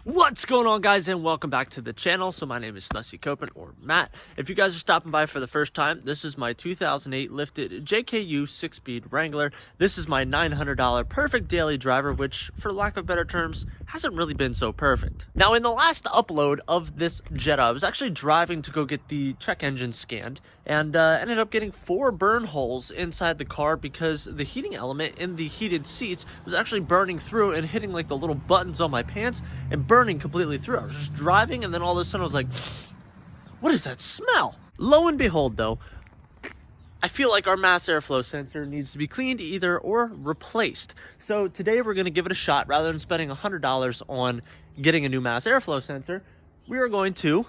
What's going on, guys, and welcome back to the channel. So my name is Snussy Copen, or Matt. If you guys are stopping by for the first time, this is my 2008 lifted JKU 6-speed Wrangler. This is my $900 perfect daily driver, which, for lack of better terms, hasn't really been so perfect. Now, in the last upload of this Jetta, I was actually driving to go get the check engine scanned, and ended up getting 4 burn holes inside the car because the heating element in the heated seats was actually burning through and hitting like the little buttons on my pants and burning completely through. I was just driving, and then all of a sudden I was like, what is that smell? Lo and behold, though, I feel like our mass airflow sensor needs to be cleaned either or replaced. So today we're going to give it a shot. Rather than spending $100 on getting a new mass airflow sensor, we are going to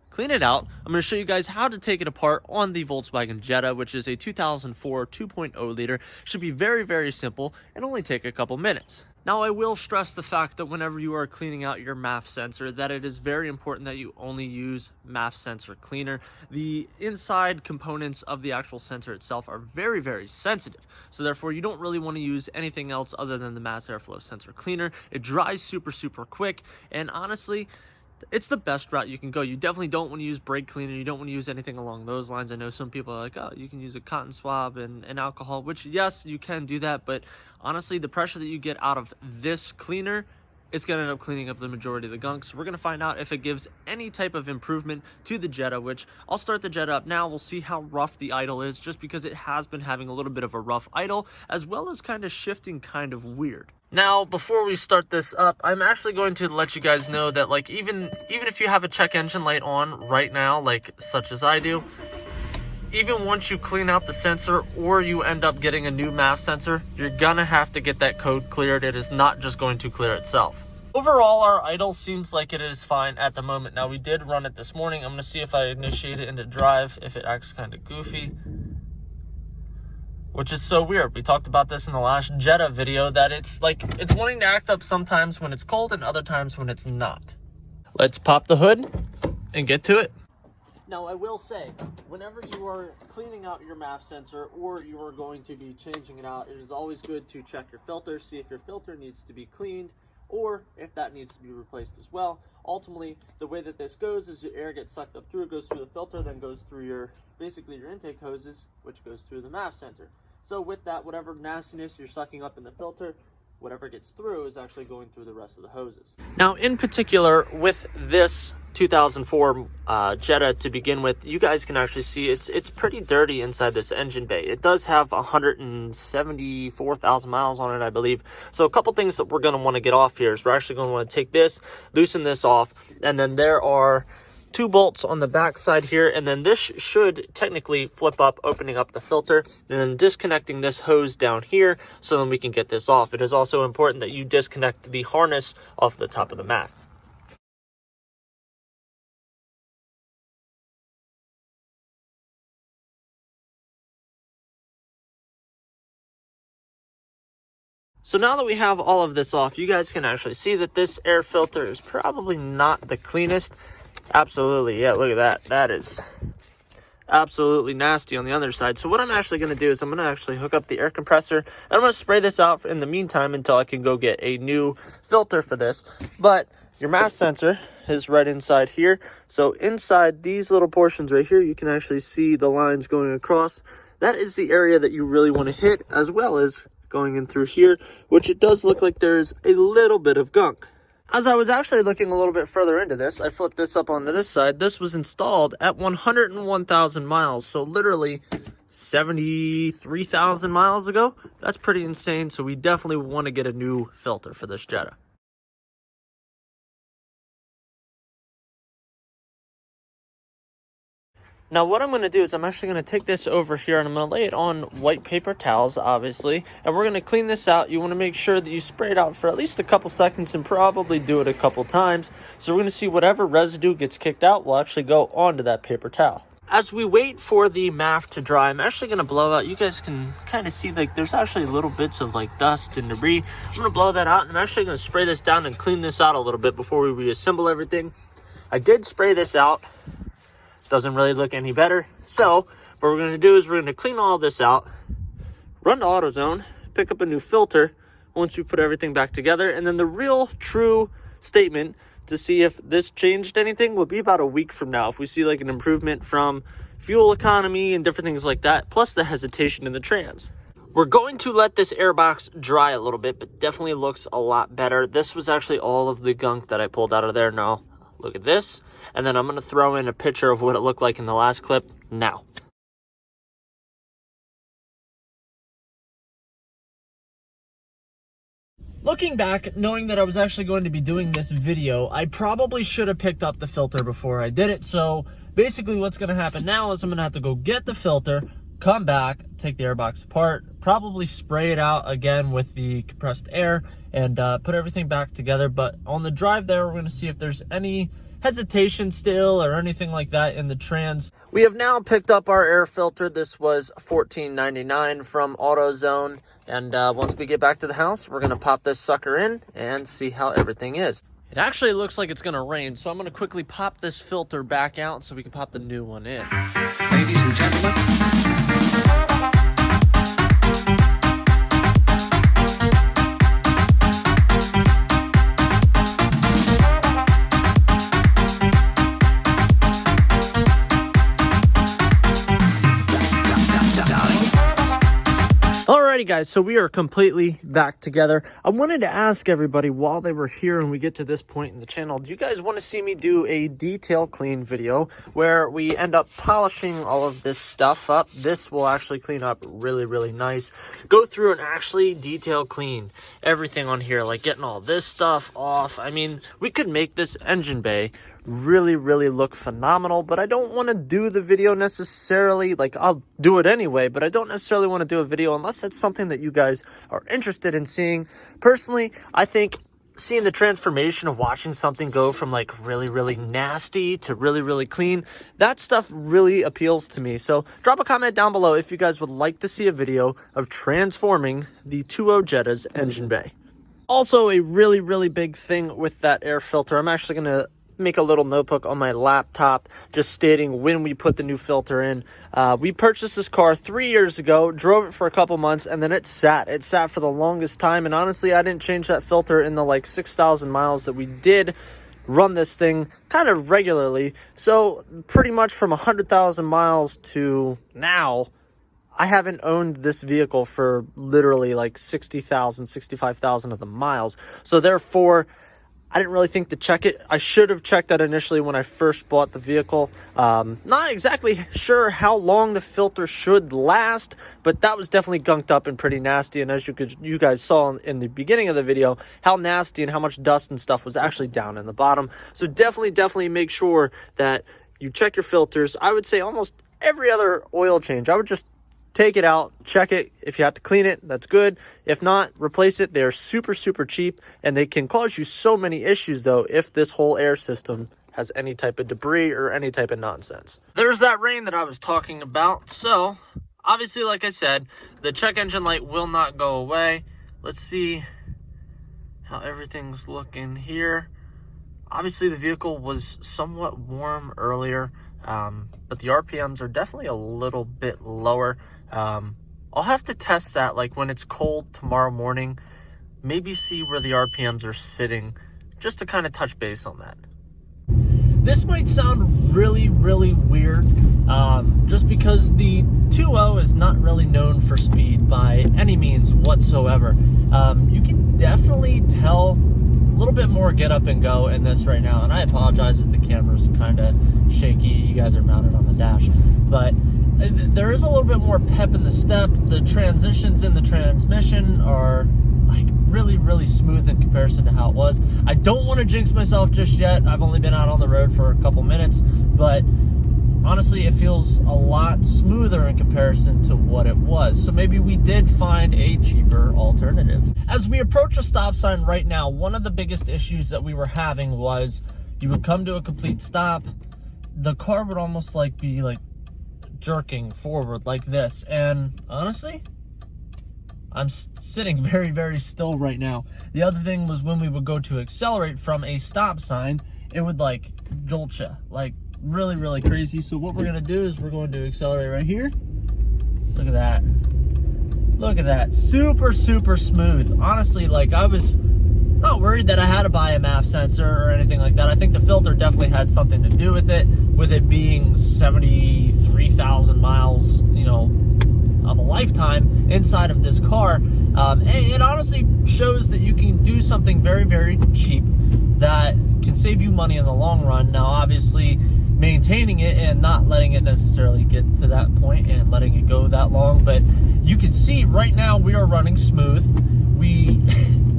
clean it out. I'm going to show you guys how to take it apart on the Volkswagen Jetta, which is a 2004 2.0 liter. Should be very, very simple and only take a couple minutes. Now, I will stress the fact that whenever you are cleaning out your MAF sensor, that it is very important that you only use MAF sensor cleaner. The inside components of the actual sensor itself are very, very sensitive. So therefore, you don't really want to use anything else other than the mass airflow sensor cleaner. It dries super, super quick. And honestly, it's the best route you can go. You definitely don't want to use brake cleaner. You don't want to use anything along those lines. I know some people are like, oh, you can use a cotton swab and alcohol, which yes, you can do that. But honestly, the pressure that you get out of this cleaner, it's going to end up cleaning up the majority of the gunk. So we're going to find out if it gives any type of improvement to the Jetta, which I'll start the Jetta up now. We'll see how rough the idle is, just because it has been having a little bit of a rough idle, as well as kind of shifting kind of weird. Now, before we start this up, I'm actually going to let you guys know that, like, even if you have a check engine light on right now, like such as I do, even once you clean out the sensor or you end up getting a new MAF sensor, you're gonna have to get that code cleared. It is not just going to clear itself. Overall, our idle seems like it is fine at the moment. Now, we did run it this morning. I'm gonna see if I initiate it into drive, if it acts kind of goofy, which is so weird. We talked about this in the last Jetta video, that it's wanting to act up sometimes when it's cold and other times when it's not. Let's pop the hood and get to it. Now, I will say, whenever you are cleaning out your MAF sensor or you are going to be changing it out, it is always good to check your filter, see if your filter needs to be cleaned or if that needs to be replaced as well. Ultimately, the way that this goes is your air gets sucked up through, it goes through the filter, then goes through basically your intake hoses, which goes through the MAF sensor. So with that, whatever nastiness you're sucking up in the filter, whatever gets through is actually going through the rest of the hoses. Now, in particular, with this 2004 Jetta to begin with, you guys can actually see it's pretty dirty inside this engine bay. It does have 174,000 miles on it, I believe. So a couple things that we're going to want to get off here is we're actually going to want to take this, loosen this off, and then there are 2 bolts on the back side here, and then this should technically flip up, opening up the filter, and then disconnecting this hose down here so then we can get this off. It is also important that you disconnect the harness off the top of the MAF. So now that we have all of this off, you guys can actually see that this air filter is probably not the cleanest. Absolutely, yeah, look at that. That is absolutely nasty on the other side. So what I'm actually going to do is I'm going to actually hook up the air compressor, and I'm going to spray this out in the meantime until I can go get a new filter for this. But your MAF sensor is right inside here. So inside these little portions right here, you can actually see the lines going across. That is the area that you really want to hit, as well as going in through here, which it does look like there's a little bit of gunk. As I was actually looking a little bit further into this, I flipped this up onto this side. This was installed at 101,000 miles, so literally 73,000 miles ago. That's pretty insane, so we definitely want to get a new filter for this Jetta. Now, what I'm going to do is I'm actually going to take this over here and I'm going to lay it on white paper towels, obviously, and we're going to clean this out. You want to make sure that you spray it out for at least a couple seconds and probably do it a couple times. So we're going to see whatever residue gets kicked out will actually go onto that paper towel. As we wait for the MAF to dry, I'm actually going to blow out. You guys can kind of see, like, there's actually little bits of, like, dust and debris. I'm going to blow that out, and I'm actually going to spray this down and clean this out a little bit before we reassemble everything. I did spray this out. Doesn't really look any better. So what we're going to do is we're going to clean all this out, run to AutoZone, pick up a new filter once we put everything back together, and then the real true statement to see if this changed anything will be about a week from now. If we see like an improvement from fuel economy and different things like that, plus the hesitation in the trans. We're going to let this airbox dry a little bit, but definitely looks a lot better. This was actually all of the gunk that I pulled out of there. Now, look at this. And then I'm going to throw in a picture of what it looked like in the last clip now. Looking back, knowing that I was actually going to be doing this video, I probably should have picked up the filter before I did it. So basically what's going to happen now is I'm going to have to go get the filter, come back, take the airbox apart, probably spray it out again with the compressed air, and put everything back together. But on the drive there, we're going to see if there's any hesitation still or anything like that in the trans. We have now picked up our air filter. This was $14.99 from AutoZone. And once we get back to the house, we're going to pop this sucker in and see how everything is. It actually looks like it's going to rain, so I'm going to quickly pop this filter back out so we can pop the new one in. Ladies and gentlemen. Alrighty guys, so we are completely back together. I wanted to ask everybody while they were here and we get to this point in the channel, do you guys want to see me do a detail clean video where we end up polishing all of this stuff up? This will actually clean up really, really nice. Go through and actually detail clean everything on here, like getting all this stuff off. I mean, we could make this engine bay really, really look phenomenal, but I don't want to do the video necessarily. Like, I'll do it anyway, but I don't necessarily want to do a video unless it's something that you guys are interested in seeing. Personally, I think seeing the transformation of watching something go from like really, really nasty to really, really clean, that stuff really appeals to me. So drop a comment down below if you guys would like to see a video of transforming the 2.0 Jetta's engine bay. Also, a really, really big thing with that air filter, I'm actually going to make a little notebook on my laptop just stating when we put the new filter in. We purchased this car 3 years ago, drove it for a couple months, and then it sat for the longest time. And honestly, I didn't change that filter in the like 6,000 miles that we did run this thing kind of regularly. So pretty much from 100,000 miles to now, I haven't owned this vehicle for literally like 60,000, 65,000 of the miles. So therefore, I didn't really think to check it. I should have checked that initially when I first bought the vehicle. Not exactly sure how long the filter should last, but that was definitely gunked up and pretty nasty. And as you guys saw in the beginning of the video, how nasty and how much dust and stuff was actually down in the bottom. So definitely make sure that you check your filters. I would say almost every other oil change, I would just take it out, check it. If you have to clean it, that's good. If not, replace it. They're super, super cheap, and they can cause you so many issues, though, if this whole air system has any type of debris or any type of nonsense. There's that rain that I was talking about. So, obviously, like I said, the check engine light will not go away. Let's see how everything's looking here. Obviously, the vehicle was somewhat warm earlier, but the RPMs are definitely a little bit lower. I'll have to test that like when it's cold tomorrow morning, maybe see where the RPMs are sitting just to kind of touch base on that. This might sound really, really weird, just because the 2.0 is not really known for speed by any means whatsoever. You can definitely tell a little bit more get up and go in this right now, and I apologize if the camera's kind of shaky. You guys are mounted on the dash, but there is a little bit more pep in the step. The transitions in the transmission are like really, really smooth in comparison to how it was. I don't want to jinx myself just yet. I've only been out on the road for a couple minutes, but honestly, it feels a lot smoother in comparison to what it was. So maybe we did find a cheaper alternative. As we approach a stop sign right now, one of the biggest issues that we were having was you would come to a complete stop, the car would almost like be like jerking forward like this. And honestly, I'm sitting very, very still right now. The other thing was when we would go to accelerate from a stop sign, it would like jolt you, like really, really crazy. So what we're gonna do is we're going to accelerate right here. Look at that. Look at that. Super, super smooth. Honestly, like I was not worried that I had to buy a MAF sensor or anything like that. I think the filter definitely had something to do with it being 73,000 miles, you know, of a lifetime inside of this car. And it honestly shows that you can do something very, very cheap that can save you money in the long run. Now, obviously, maintaining it and not letting it necessarily get to that point and letting it go that long. But you can see right now we are running smooth. We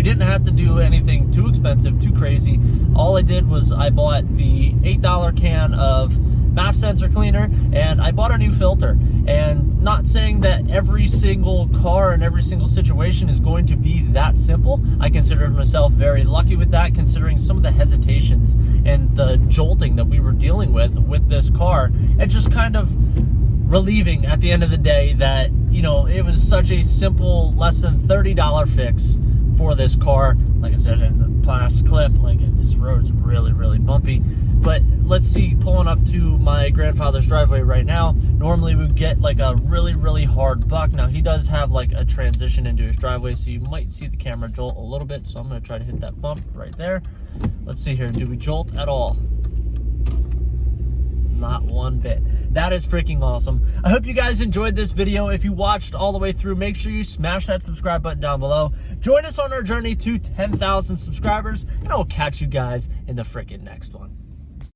didn't have to do anything too expensive, too crazy. All I did was I bought the $8 can of MAF sensor cleaner, and I bought a new filter. And not saying that every single car and every single situation is going to be that simple. I consider myself very lucky with that, considering some of the hesitations and the jolting that we were dealing with this car. It's just kind of relieving at the end of the day that, you know, it was such a simple, less than $30 fix for this car. Like I said in the last clip, like, this road's really, really bumpy. But let's see, pulling up to my grandfather's driveway right now, normally we would get like a really, really hard buck. Now, he does have like a transition into his driveway, so you might see the camera jolt a little bit. So I'm gonna try to hit that bump right there. Let's see here, do we jolt at all? Not one bit. That is freaking awesome. I hope you guys enjoyed this video. If you watched all the way through, make sure you smash that subscribe button down below. Join us on our journey to 10,000 subscribers, and I will catch you guys in the freaking next one.